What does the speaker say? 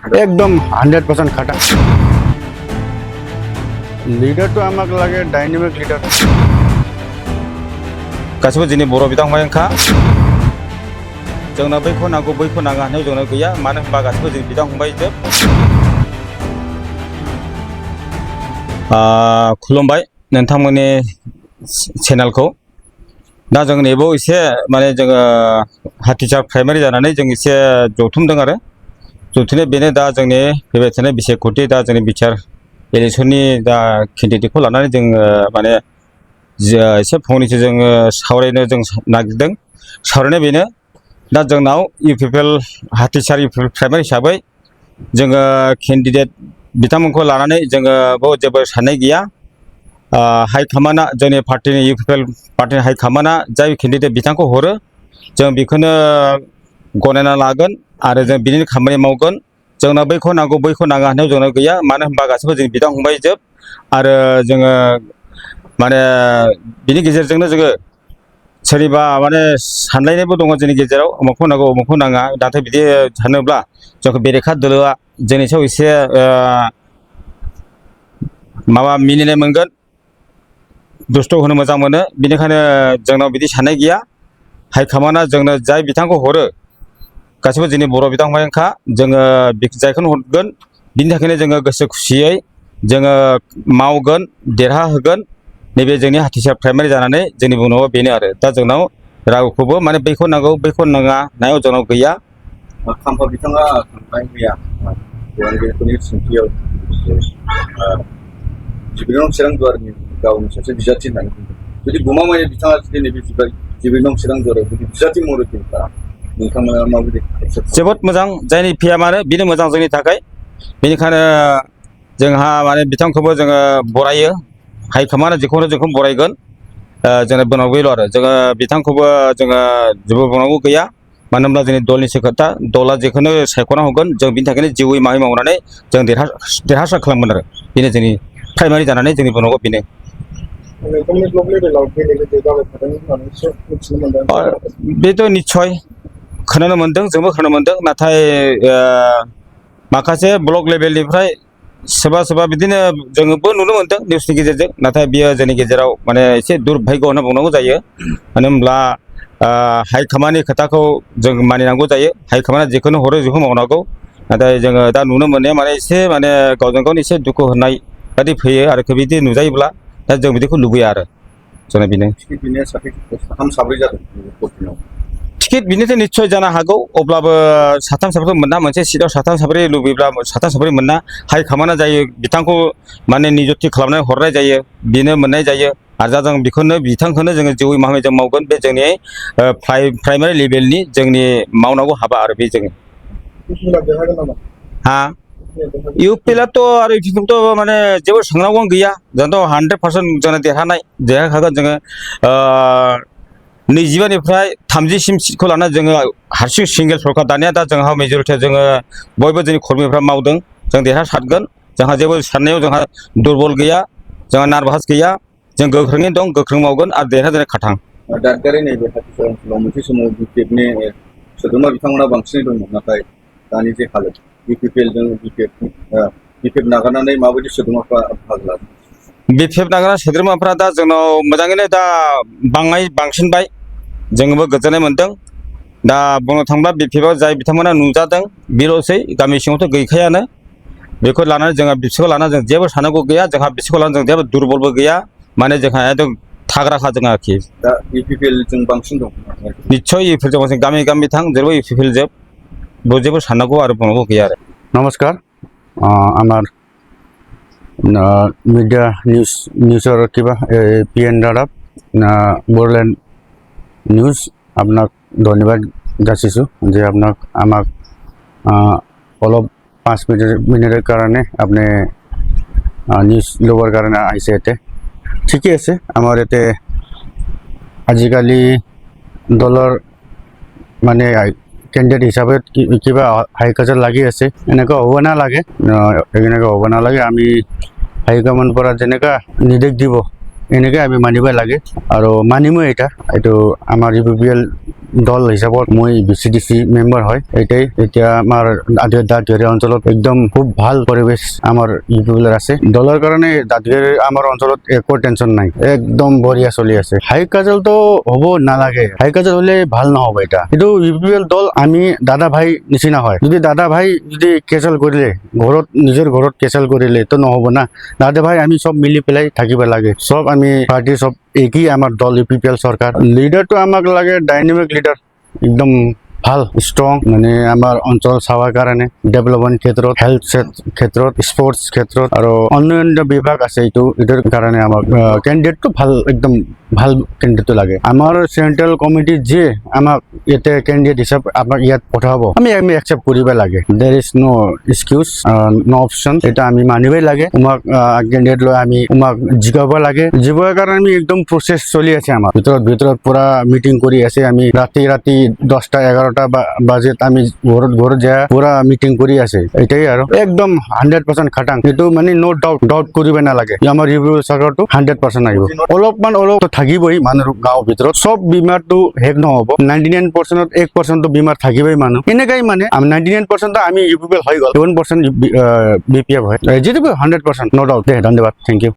एकदम 100% खाटा लीडर तो आमाक लागे डायनेमिक लीडर गासिबो जोंनि बर' बिदा फंबायखा जोंना बैखौ नांगौ बैखौ नाङा होननायाव जोंनाव गैया मानो होनबा गासिबो जों बिदा फंबाय जोब खुलुमबाय नोंथांमोननि चेनेलखौ दा जों नैबाव एसे माने जोङो हाथिसार प्राइमारि जानानै जों एसे जथुमदों आरो जथुमनाय बेनो दा जोंनि फैबाय थानाय बिसायख'थि दा जोंनि बिटिआर इलेक्सननि दा केन्डिडेटखौ लानानै जोङो माने एसे फंनैसो जोङो सावरायनो जों नागिरदों सावरायनाय बेनो दा जोंनाव इउपिपिएल हाथिसार इउपिपिएल प्राइमारि हिसाबै जोङो केन्डिडेट बिथांमोनखौ लानानै जोङो बेयाव जेबो साननाय गैया हाइकमान्डआ जोंनि पार्टिनि इउपिपिएल पार्टिनि हाइकमान्डआ जाय केन्डिडेट बिथांखौ हरो जों बेखौनो गनायना लागोन आरो जों बिनिनो खामानि मावगोन जोंना बैखौ नांगौ बैखौ नाङा होननायाव जोंनाव गैया मानो होनबा गासिबो जों बिदा फंबाय जोब आरो जोङो माने बिनि गेजेरजोंनो जोङो सोरनिबा माने सानलायनायबो दङ जोंनि गेजेराव उमुखखौ नांगौ उमुखखौ नाङा नाथाय बिदि सानोब्ला जोंखौ बेरेखा दोलोआ जोंनि सायाव एसे माबा मिनिनाय मोनगोन दुस्थ' होनो मोजां मोनो बेनिखायनो जोंनाव बिदि साननाय गैया हाइकमान्डआ जोंनो जाय बिथांखौ हरो गासिबो जोंनि बर' बिदा फंबायखा जोङो जायखौनो हरगोन बिनि थाखायनो जोङो गोसो खुसियै जोङो मावगोन देरहाहोगोन नैबे जोंनि हाथिसार प्राइमारि जानानै जोंनि बुंनांगौआ बेनो आरो दा जोंनाव रावखौबो माने बैखौ नांगौ बैखौ नाङा नायाव जोंनाव गैया खाम्फा बिथाङा थांनाय मैया बेफोरनि सोंथियाव जिबिनं चिरां दुवारनि गावनि सासे बिजाथि होननानै बुंदों जुदि गमामायै बिथाङा जुदि नैबे जिबिनं चिरां दुवाराव जुदि बिजाथि महरै फैयोब्ला नोंथांमोना माबायदि जोबोद मोजां जायनि फैया मानो बेनो मोजां जोंनि थाखाय बेनिखायनो जोंहा माने बिथांखौबो जोङो बरायो हाइकमान्डआ जेखौनो जोंखौ बरायगोन जोङो बुंनांगौ गैल' आरो जोङो बिथांखौबो जोङो जेबो बुंनांगौ गैया मानो होनब्ला जोंनि दलनिसो खोथा दला जेखौनो सायख'ना होगोन जों बिनि थाखायनो जिउयै मावै मावनानै जों देरहासार खालामगोन आरो बेनो जोंनि प्राइमारि जानानै जोंनि बुंनांगौ बेनो बेथ' निस्सय खोनानो मोनदों जोंबो खोनानो मोनदों नाथाय माखासे ब्लक लेभेलनिफ्राय सोरबा सोरबा बिदिनो जोङोबो नुनो मोनदों निउसनि गेजेरजों नाथाय बियो जोंनि गेजेराव माने एसे दुर्भाग्य होनना बुंनांगौ जायो मानो होनब्ला हाइकमान्डनि खोथाखौ जों मानिनांगौ जायो हाइकमान्डआ जेखौनो हरो बेखौ मावनांगौ नाथाय जोङो दा नुनो मोननाया माने एसे माने गावजों गावनि एसे दुखु होनाय बायदि फैयो आरो बिदि नुजायोब्ला दा जों बिदिखौ लुबैया आरो जोंना बेनो टिकेट बिनिथ' निस्सय जानो हागौ अब्लाबो साथाम साब्रै मोनना मोनसे सिटआव साथाम साब्रै लुबैब्ला साथाम साब्रै मोनना हाइकमान्डआ जायो बिथांखौ माने निजुक्ति खालामनानै हरनाय जायो बेनो मोननाय जायो आरो दा जों बेखौनो बिथांखौनो जोङो जिउयै मावै जों मावगोन बे जोंनि प्राइमारि लेभेलनि जोंनि मावनांगौ हाबा आरो बे जोङो हा इउपिएलआथ' आरो इउपिएलथ' माने जेबो सोंनांगौ गैया जोंथ' 100% जोंना देरहाखागोन जोङो 25निफ्राय 30सिम सिटखौ लानानै जोङो हारसिं सिंगेल सरकार दानिया दा जोंहा मेजरिटि जोङो बयबो जोंनि कर्मिफ्रा मावदों जों देरहासारगोन जोंहा जेबो साननायाव जोंहा दुरबल गैया जोंहा नार्भास गैया जों गोख्रोङै दं गोख्रों मावगोन आरो देरहाजानाय खाथां दादगारि नैबे हाथिसार ओनसोलाव मोनसे समाव बिपिएफनि सोद्रोमा बिथांमोना बांसिनै दंमोन नाथाय दानि जे हालोद बिपिएलजों बिपिएफ नागारनानै माबायदि सोद्रोमाफ्रा बाहागो लादों बिपिएफ नागारना सोद्रोमाफ्रा दा जोंनाव मोजाङैनो दा बांसिनबाय जोंबो गोजोननाय मोनदों दा बुंनो थाङोब्ला बिपिएफआव जाय बिथांमोना नुजादों बेल'सै गामि सिङावथ' गैखायानो बेखौ लानानै जोंहा बिसोरखौ लानानै जों जेबो साननांगौ गैया जोंहा बिसोरखौ लानानै जों जेबो दुरबलबो गैया माने जोंहा एकदम थाग्राखा जोंहा आरोखि दा इउपिपिएलजों बांसिन दं निस्सय इउपिएलजों बांसिन गामि गामि थां जेबो इउपिपिएल जोब जेबो साननांगौ आरो बुंनांगौ गैया आरो नमस्कार আমার মিডিয়া নিউজৰ কিবা পিএন ৰাদাব বড়োলেণ্ড নিউজ আপোনাক ধন্যবাদ যাচিছোঁ যে আমাক অলপ 5 মিনিটেৰ কাৰণে আপুনি নিউজ ল'বৰ কাৰণে আহিছে ইয়াতে ঠিকে আছে আমাৰ ইয়াতে আজিকালি দলৰ মানে কেণ্ডিডেট হিচাপে কিবা হাইকাজত লাগি আছে এনেকুৱা হ'ব নালাগে এনেকুৱা হ'ব নালাগে আমি হাইকমাণ্ডৰ পৰা যেনেকুৱা নিৰ্দেশ দিব এনেকৈ আমি মানিব লাগে আৰু মানিমো এইটো আমাৰ ইউপিপিএল দল হিচাপত মই BCDC মেম্বাৰ হয় এটাই এতিয়া আমাৰ দাঁতিকাৰী অঞ্চলত একদম খুব ভাল পৰিবেশ আমাৰ ইউপিপিএলৰ আছে দলৰ কাৰণে দাঁতিকাৰী আমাৰ অঞ্চলত একো টেনচন নাই একদম বঢ়িয়া চলি আছে হাই কাজলটো হ'ব নালাগে হাই কাজল হলে ভাল নহ'ব এটা কিন্তু ইউপিপিএল দল আমি দাদা ভাই নিচিনা হয় যদি দাদা ভাই যদি কেচেল কৰিলে ঘৰত নিজৰ ঘৰত কেচেল কৰিলে তো নহ'ব না দাদা ভাই আমি সব মিলি পেলাই থাকিব লাগে সব আমি পাৰ্টি সব একই আমাৰ দল ইউপিপিএল চৰকাৰ লিডাৰটো আমাক লাগে ডাইনামিক লিডাৰ একদম ভাল ষ্ট্ৰং মানে আমাৰ অঞ্চল চাৱাৰ কাৰণে ডেভেলপমেণ্ট ক্ষেত্ৰত হেল্থ ক্ষেত্ৰত স্পৰ্টছ ক্ষেত্ৰত আৰু অন্যান্য বিভাগ আছে এইটোৰ কাৰণে আমাক কেণ্ডিডেটটো ভাল একদম ভাল কেণ্ডিডেটটো লাগে আমাৰ চেণ্ট্ৰেল কমিটি যে আমাক ইয়াতে কেণ্ডিডেট হিচাপে আমাক ইয়াত পঠাব আমি একচেপ্ট কৰিব লাগে দেৰ ইজ ন' এক্সকিউজ ন' অপশ্যন এটা আমি মানিবই লাগে আমাক কেণ্ডিডেট লৈ আমি আমাক জিকাব লাগে জিকাৰ কাৰণে আমি একদম প্ৰচেছ চলি আছে আমাৰ ভিতৰত পুৰা মিটিং কৰি আছে আমি ৰাতি 10টা 11টা বাজেত আমি ঘৰত যায় পুৰা মিটিং কৰি আছে এটাই আৰু একদম 100% খাটাং এইটো মানে ন' ডাউট কৰিব নালাগে আমাৰ ইউপিপিএল চৰকাৰটো 100% আহিব অলপমান থাকিবই মানুহৰ গাঁৱৰ ভিতৰত সব বেমাৰটো শেষ নহ'ব 99%ত 1%টো বেমাৰ থাকিবই মানুহ এনেকাই মানে 99% আমি ইউপিপিএল হৈ গ'ল 1% BPF হয় যিটো 100% ন' ডাউট ধন্যবাদ থেংক ইউ